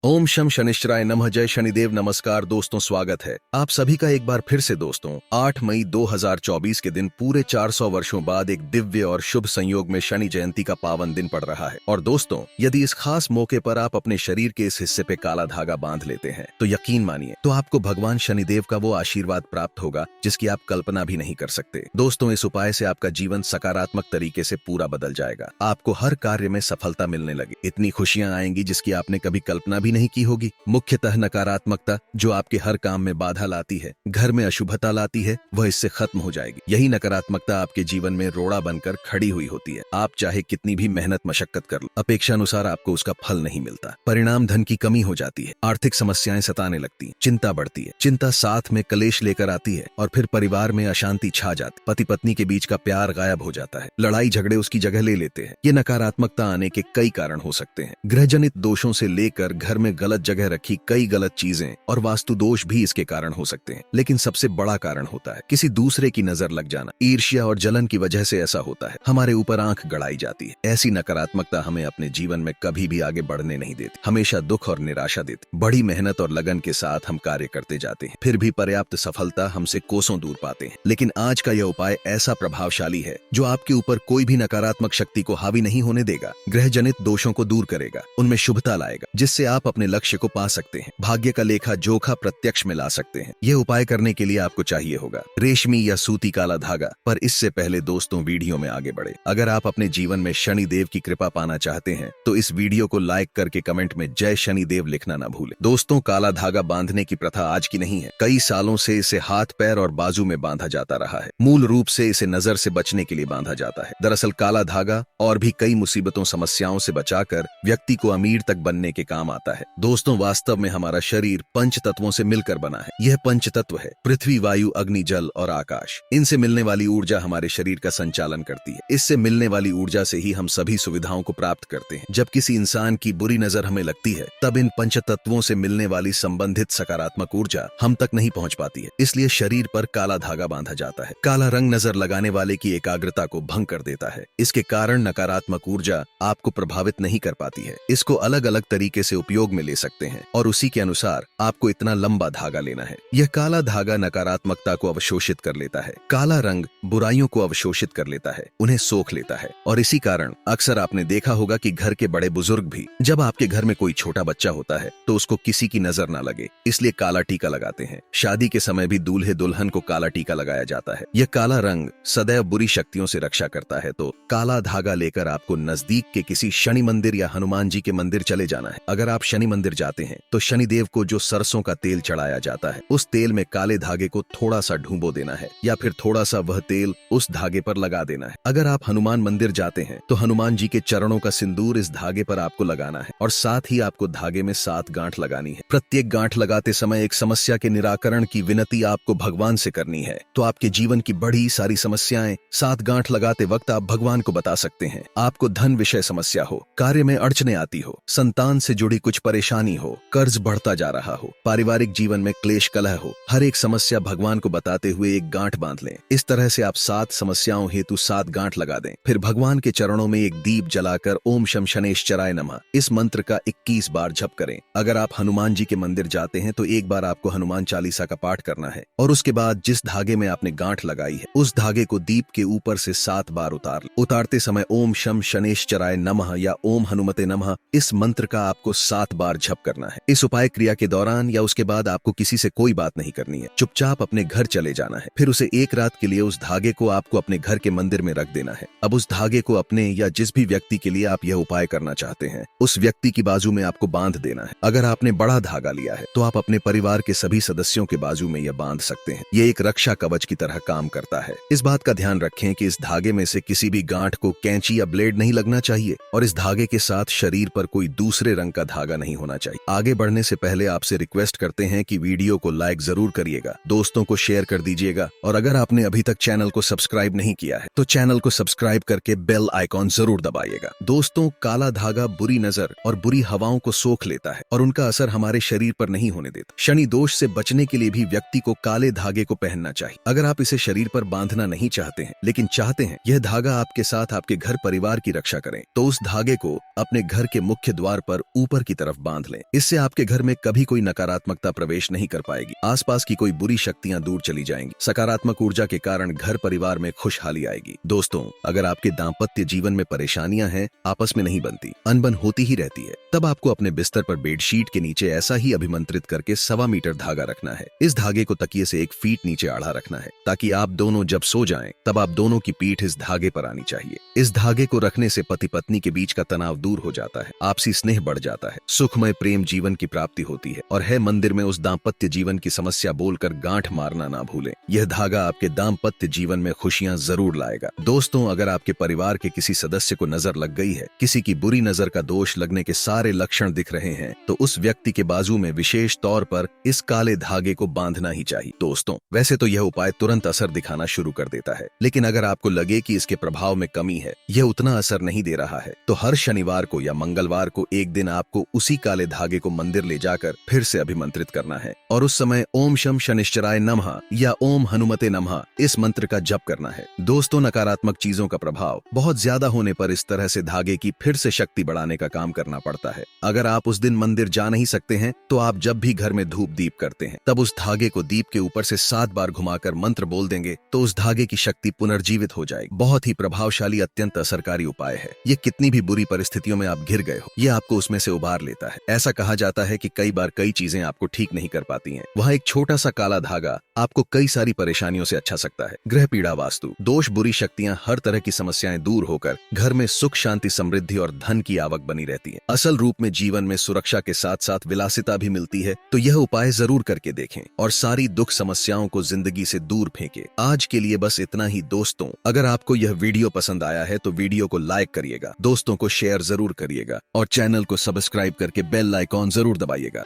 ओम शम शनिश्चराय नमः। जय शनिदेव। नमस्कार दोस्तों, स्वागत है आप सभी का एक बार फिर से। दोस्तों 8 मई 2024 के दिन पूरे 400 वर्षों बाद एक दिव्य और शुभ संयोग में शनि जयंती का पावन दिन पड़ रहा है। और दोस्तों, यदि इस खास मौके पर आप अपने शरीर के इस हिस्से पे काला धागा बांध लेते हैं तो यकीन मानिए तो आपको भगवान शनिदेव का वो आशीर्वाद प्राप्त होगा जिसकी आप कल्पना भी नहीं कर सकते। दोस्तों, इस उपाय से आपका जीवन सकारात्मक तरीके से पूरा बदल जाएगा। आपको हर कार्य में सफलता मिलने लगी, इतनी खुशियां आएंगी जिसकी आपने कभी कल्पना भी नहीं की होगी। मुख्यतः नकारात्मकता जो आपके हर काम में बाधा लाती है, घर में अशुभता लाती है, वह इससे खत्म हो जाएगी। यही नकारात्मकता आपके जीवन में रोड़ा बनकर खड़ी हुई होती है। आप चाहे कितनी भी मेहनत मशक्कत कर लो, अपेक्षा अनुसार आपको उसका फल नहीं मिलता। परिणाम धन की कमी हो जाती है, आर्थिक समस्याएं सताने लगती हैं, चिंता बढ़ती है, चिंता साथ में कलेश लेकर आती है और फिर परिवार में अशांति छा जाती। पति पत्नी के बीच का प्यार गायब हो जाता है, लड़ाई झगड़े उसकी जगह ले लेते हैं। ये नकारात्मकता आने के कई कारण हो सकते हैं। ग्रहजनित दोषों से लेकर घर में गलत जगह रखी कई गलत चीजें और वास्तु दोष भी इसके कारण हो सकते हैं। लेकिन सबसे बड़ा कारण होता है किसी दूसरे की नजर लग जाना। ईर्ष्या और जलन की वजह से ऐसा होता है। हमारे ऊपर आंख गड़ाई जाती है। ऐसी नकारात्मकता हमें अपने जीवन में कभी भी आगे बढ़ने नहीं देती, हमेशा दुख और निराशा देती। बड़ी मेहनत और लगन के साथ हम कार्य करते जाते हैं, फिर भी पर्याप्त सफलता हमसे कोसों दूर पाते हैं। लेकिन आज का यह उपाय ऐसा प्रभावशाली है जो आपके ऊपर कोई भी नकारात्मक शक्ति को हावी नहीं होने देगा। ग्रहजनित दोषों को दूर करेगा, उनमें शुभता लाएगा, जिससे आप अपने लक्ष्य को पा सकते हैं। भाग्य का लेखा जोखा प्रत्यक्ष में ला सकते हैं। यह उपाय करने के लिए आपको चाहिए होगा रेशमी या सूती काला धागा। पर इससे पहले दोस्तों, वीडियो में आगे बढ़े, अगर आप अपने जीवन में शनि देव की कृपा पाना चाहते हैं तो इस वीडियो को लाइक करके कमेंट में जय शनि देव लिखना ना भूलें। दोस्तों, काला धागा बांधने की प्रथा आज की नहीं है। कई सालों से इसे हाथ, पैर और बाजू में बांधा जाता रहा है। मूल रूप से इसे नजर से बचने के लिए बांधा जाता है। दरअसल काला धागा और भी कई मुसीबतों समस्याओं से बचाकर व्यक्ति को अमीर तक बनने के काम आता है। दोस्तों, वास्तव में हमारा शरीर पंच तत्वों से मिलकर बना है। यह पंच तत्व है पृथ्वी, वायु, अग्नि, जल और आकाश। इनसे मिलने वाली ऊर्जा हमारे शरीर का संचालन करती है। इससे मिलने वाली ऊर्जा से ही हम सभी सुविधाओं को प्राप्त करते हैं। जब किसी इंसान की बुरी नजर हमें लगती है तब इन पंच तत्वों से मिलने वाली संबंधित सकारात्मक ऊर्जा हम तक नहीं पहुंच पाती है। इसलिए शरीर पर काला धागा बांधा जाता है। काला रंग नजर लगाने वाले की एकाग्रता को भंग कर देता है। इसके कारण नकारात्मक ऊर्जा आपको प्रभावित नहीं कर पाती है। इसको अलग अलग तरीके से उपयोग में ले सकते हैं और उसी के अनुसार आपको इतना लंबा धागा लेना है। यह काला धागा नकारात्मकता को अवशोषित कर लेता है। काला रंग बुराइयों को अवशोषित कर लेता है, उन्हें सोख लेता है। और इसी कारण अक्सर आपने देखा होगा कि घर के बड़े बुजुर्ग भी जब आपके घर में कोई छोटा बच्चा होता है तो उसको किसी की नजर ना लगे, इसलिए काला टीका लगाते हैं। शादी के समय भी दूल्हे दुल्हन को काला टीका लगाया जाता है। यह काला रंग सदैव बुरी शक्तियों से रक्षा करता है। तो काला धागा लेकर आपको नजदीक के किसी शनि मंदिर या हनुमान जी के मंदिर चले जाना है। अगर आप शनि मंदिर जाते हैं तो शनिदेव को जो सरसों का तेल चढ़ाया जाता है उस तेल में काले धागे को थोड़ा सा ढूंबो देना है या फिर थोड़ा सा वह तेल उस धागे पर लगा देना है। अगर आप हनुमान मंदिर जाते हैं तो हनुमान जी के चरणों का सिंदूर इस धागे पर आपको लगाना है और साथ ही आपको धागे में 7 गांठ लगानी है। प्रत्येक गांठ लगाते समय एक समस्या के निराकरण की विनती आपको भगवान से करनी है। तो आपके जीवन की बड़ी सारी समस्याएं 7 गांठ लगाते वक्त आप भगवान को बता सकते हैं। आपको धन विषय समस्या हो, कार्य में अड़चने आती हो, संतान से जुड़ी कुछ परेशानी हो, कर्ज बढ़ता जा रहा हो, पारिवारिक जीवन में क्लेश कलह हो, हर एक समस्या भगवान को बताते हुए एक गांठ बांध लें। इस तरह से आप 7 समस्याओं हेतु 7 गांठ लगा दें। फिर भगवान के चरणों में एक दीप जलाकर ओम शम शनेश्चराय नमः इस मंत्र का 21 बार जप करें। अगर आप हनुमान जी के मंदिर जाते हैं तो एक बार आपको हनुमान चालीसा का पाठ करना है और उसके बाद जिस धागे में आपने गांठ लगाई है उस धागे को दीप के ऊपर से 7 बार उतारते समय ओम शम शनेश्चराय नमः या ओम हनुमते नमः इस मंत्र का आपको 7 बार जप करना है। इस उपाय क्रिया के दौरान या उसके बाद आपको किसी से कोई बात नहीं करनी है। चुपचाप अपने घर चले जाना है। फिर उसे एक रात के लिए उस धागे को आपको अपने घर के मंदिर में रख देना है। अब उस धागे को अपने या जिस भी व्यक्ति के लिए आप यह उपाय करना चाहते हैं उस व्यक्ति की बाजू में आपको बांध देना है। अगर आपने बड़ा धागा लिया है तो आप अपने परिवार के सभी सदस्यों के बाजू में यह बांध सकते हैं। ये एक रक्षा कवच की तरह काम करता है। इस बात का ध्यान रखें कि इस धागे में से किसी भी गांठ को कैंची या ब्लेड नहीं लगना चाहिए और इस धागे के साथ शरीर पर कोई दूसरे रंग का धागा नहीं होना चाहिए। आगे बढ़ने से पहले आपसे रिक्वेस्ट करते हैं कि वीडियो को लाइक जरूर करिएगा, दोस्तों को शेयर कर दीजिएगा और अगर आपने अभी तक चैनल को सब्सक्राइब नहीं किया है तो चैनल को सब्सक्राइब करके बेल आइकॉन जरूर दबाइएगा। दोस्तों, काला धागा बुरी नजर और बुरी हवाओं को सोख लेता है और उनका असर हमारे शरीर पर नहीं होने देता। शनि दोष से बचने के लिए भी व्यक्ति को काले धागे को पहनना चाहिए। अगर आप इसे शरीर पर बांधना नहीं चाहते हैं लेकिन चाहते हैं यह धागा आपके साथ आपके घर परिवार की रक्षा करें तो उस धागे को अपने घर के मुख्य द्वार पर ऊपर की तरफ तरफ बांध लें। इससे आपके घर में कभी कोई नकारात्मकता प्रवेश नहीं कर पाएगी। आसपास की कोई बुरी शक्तियां दूर चली जाएंगी। सकारात्मक ऊर्जा के कारण घर परिवार में खुशहाली आएगी। दोस्तों, अगर आपके दाम्पत्य जीवन में परेशानियां हैं, आपस में नहीं बनती, अनबन होती ही रहती है, तब आपको अपने बिस्तर पर बेडशीट के नीचे ऐसा ही अभिमंत्रित करके 1.25 मीटर धागा रखना है। इस धागे को तकिए से 1 फीट नीचे आढ़ा रखना है, ताकि आप दोनों जब सो जाएं, तब आप दोनों की पीठ इस धागे पर आनी चाहिए। इस धागे को रखने से पति पत्नी के बीच का तनाव दूर हो जाता है, आपसी स्नेह बढ़ जाता है, सुखमय प्रेम जीवन की प्राप्ति होती है। और है मंदिर में उस दाम्पत्य जीवन की समस्या बोलकर गांठ मारना ना भूलें। यह धागा आपके दाम्पत्य जीवन में खुशियां जरूर लाएगा। दोस्तों, अगर आपके परिवार के किसी सदस्य को नजर लग गई है, किसी की बुरी नजर का दोष लगने के सारे लक्षण दिख रहे हैं, तो उस व्यक्ति के बाजू में विशेष तौर पर इस काले धागे को बांधना ही चाहिए। दोस्तों, वैसे तो यह उपाय तुरंत असर दिखाना शुरू कर देता है, लेकिन अगर आपको लगे कि इसके प्रभाव में कमी है, यह उतना असर नहीं दे रहा है, तो हर शनिवार को या मंगलवार को एक दिन आपको उसी काले धागे को मंदिर ले जाकर फिर से अभिमंत्रित करना है और उस समय ओम शम शनिश्चराय नमः या ओम हनुमते नमः इस मंत्र का जप करना है। दोस्तों, नकारात्मक चीजों का प्रभाव बहुत ज्यादा होने पर इस तरह से धागे की फिर से शक्ति बढ़ाने का काम करना पड़ता है। अगर आप उस दिन मंदिर जा नहीं सकते हैं, तो आप जब भी घर में धूप दीप करते हैं, तब उस धागे को दीप के ऊपर से 7 बार घुमाकर मंत्र बोल देंगे, तो उस धागे की शक्ति पुनर्जीवित हो जाएगी। बहुत ही प्रभावशाली, अत्यंत असरकारी उपाय है। ये कितनी भी बुरी परिस्थितियों में आप घिर गए हो, ये आपको उसमें से उबार लेता है। ऐसा कहा जाता है कि कई बार कई चीजें आपको ठीक नहीं कर पाती हैं, वहाँ एक छोटा सा काला धागा आपको कई सारी परेशानियों से अच्छा सकता है। ग्रह पीड़ा, वास्तु दोष, बुरी शक्तियां, हर तरह की समस्याएं दूर होकर घर में सुख, शांति, समृद्धि और धन की आवक बनी रहती है। असल रूप में जीवन में सुरक्षा के साथ साथ विलासिता भी मिलती है। तो यह उपाय जरूर करके देखें और सारी दुख समस्याओं को जिंदगी से दूर फेंके। आज के लिए बस इतना ही दोस्तों। अगर आपको यह वीडियो पसंद आया है तो वीडियो को लाइक करिएगा, दोस्तों को शेयर जरूर करिएगा और चैनल को सब्सक्राइब करके बेल आइकॉन जरूर दबाइएगा।